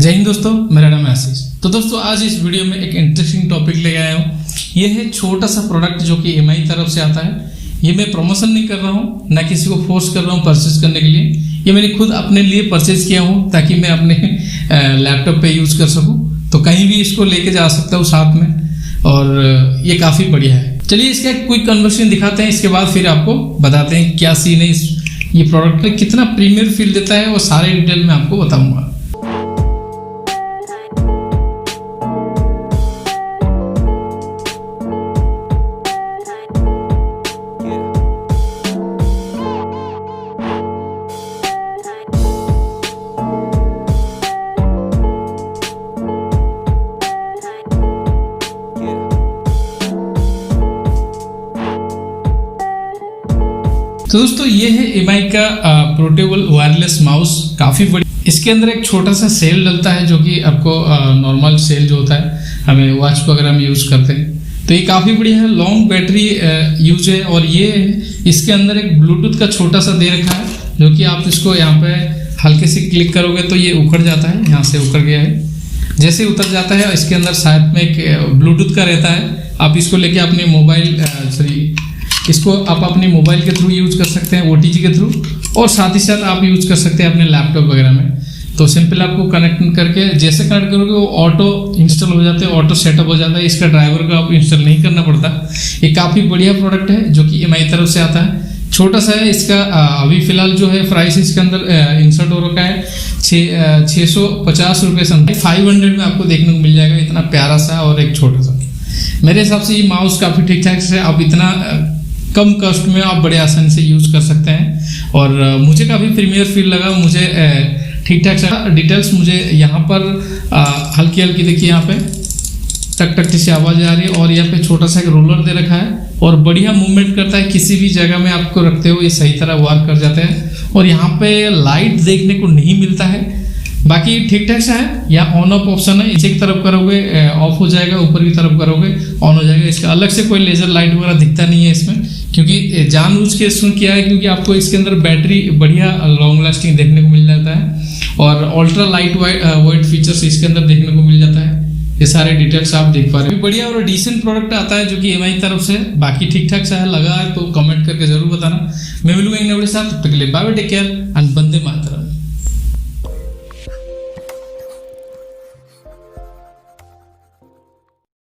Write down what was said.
जय हिंद दोस्तों, मेरा नाम है आशीष। तो दोस्तों आज इस वीडियो में एक इंटरेस्टिंग टॉपिक ले आया हूँ। ये है छोटा सा प्रोडक्ट जो कि एमआई तरफ से आता है। ये मैं प्रमोशन नहीं कर रहा हूँ, ना किसी को फोर्स कर रहा हूँ परचेज करने के लिए। ये मैंने खुद अपने लिए परचेज किया हूँ ताकि मैं अपने लैपटॉप पे यूज़ कर सकूँ, तो कहीं भी इसको लेके जा सकता हूँ साथ में, और ये काफ़ी बढ़िया है। चलिए इसका एक क्विक कन्वर्सेशन दिखाते हैं, इसके बाद फिर आपको बताते हैं क्या सीन है, ये प्रोडक्ट में कितना प्रीमियर फील देता है, वो सारे डिटेल में आपको बताऊंगा। तो दोस्तों ये है एमआई का पोर्टेबल वायरलेस माउस, काफ़ी बड़ी। इसके अंदर एक छोटा सा सेल डलता है जो कि आपको नॉर्मल सेल जो होता है हमें वॉच वगैरह में यूज़ करते हैं। तो ये काफ़ी बढ़िया है, लॉन्ग बैटरी यूज है। और ये इसके अंदर एक ब्लूटूथ का छोटा सा दे रखा है जो कि आप इसको यहाँ पे हल्के से क्लिक करोगे तो ये उखड़ जाता है, यहाँ से उखड़ गया है। जैसे उतर जाता है इसके अंदर साथ में एक ब्लूटूथ का रहता है। आप इसको लेके अपने मोबाइल इसको आप अपने मोबाइल के थ्रू यूज़ कर सकते हैं, ओटीजी के थ्रू, और साथ ही साथ आप यूज़ कर सकते हैं अपने लैपटॉप वगैरह में। तो सिंपल आपको कनेक्ट करके जैसे कनेक्ट करोगे वो ऑटो इंस्टॉल हो जाते हैं, ऑटो सेटअप हो जाता है। इसका ड्राइवर को आप इंस्टॉल नहीं करना पड़ता। ये काफ़ी बढ़िया प्रोडक्ट है जो कि एमआई तरफ से आता है। छोटा सा है इसका, अभी फिलहाल जो है प्राइस इसके अंदर इंसर्ट हो रखा है 650 रुपये समथिंग। 500 में आपको देखने को मिल जाएगा। इतना प्यारा सा और एक छोटा सा, मेरे हिसाब से ये माउस काफ़ी ठीक ठाक से आप इतना कम कॉस्ट में आप बड़े आसानी से यूज़ कर सकते हैं। और मुझे काफ़ी प्रीमियर फील लगा, मुझे ठीक ठाक सा डिटेल्स मुझे यहाँ पर हल्की हल्की देखिए, यहाँ पे टक टक से आवाज़ आ रही है, और यहाँ पे छोटा सा एक रोलर दे रखा है और बढ़िया मूवमेंट करता है। किसी भी जगह में आपको रखते हो ये सही तरह वर्क कर जाते हैं। और यहाँ पे लाइट देखने को नहीं मिलता है, बाकी ठीक ठाक सा है। यहाँ ऑन ऑफ ऑप्शन है, नीचे की तरफ करोगे ऑफ हो जाएगा, ऊपर की तरफ करोगे ऑन हो जाएगा। इसका अलग से कोई लेजर लाइट वगैरह दिखता नहीं है इसमें, क्योंकि जानबूझ के इसमें किया है क्योंकि आपको इसके अंदर बैटरी बढ़िया लॉन्ग लास्टिंग देखने को मिल जाता है, और अल्ट्रा लाइट वेट फीचर्स इसके अंदर देखने को मिल जाता है। ये सारे डिटेल्स आप देख पा रहे हैं। बढ़िया और डिसेंट प्रोडक्ट आता है जो कि एमआई तरफ से। बाकी ठीक ठाक सा है, लगा है तो कमेंट करके जरूर बताना। मैं मिलूंगा एक नए वीडियो के साथ, तब तक के लिए bye bye, take care and Vande Mataram.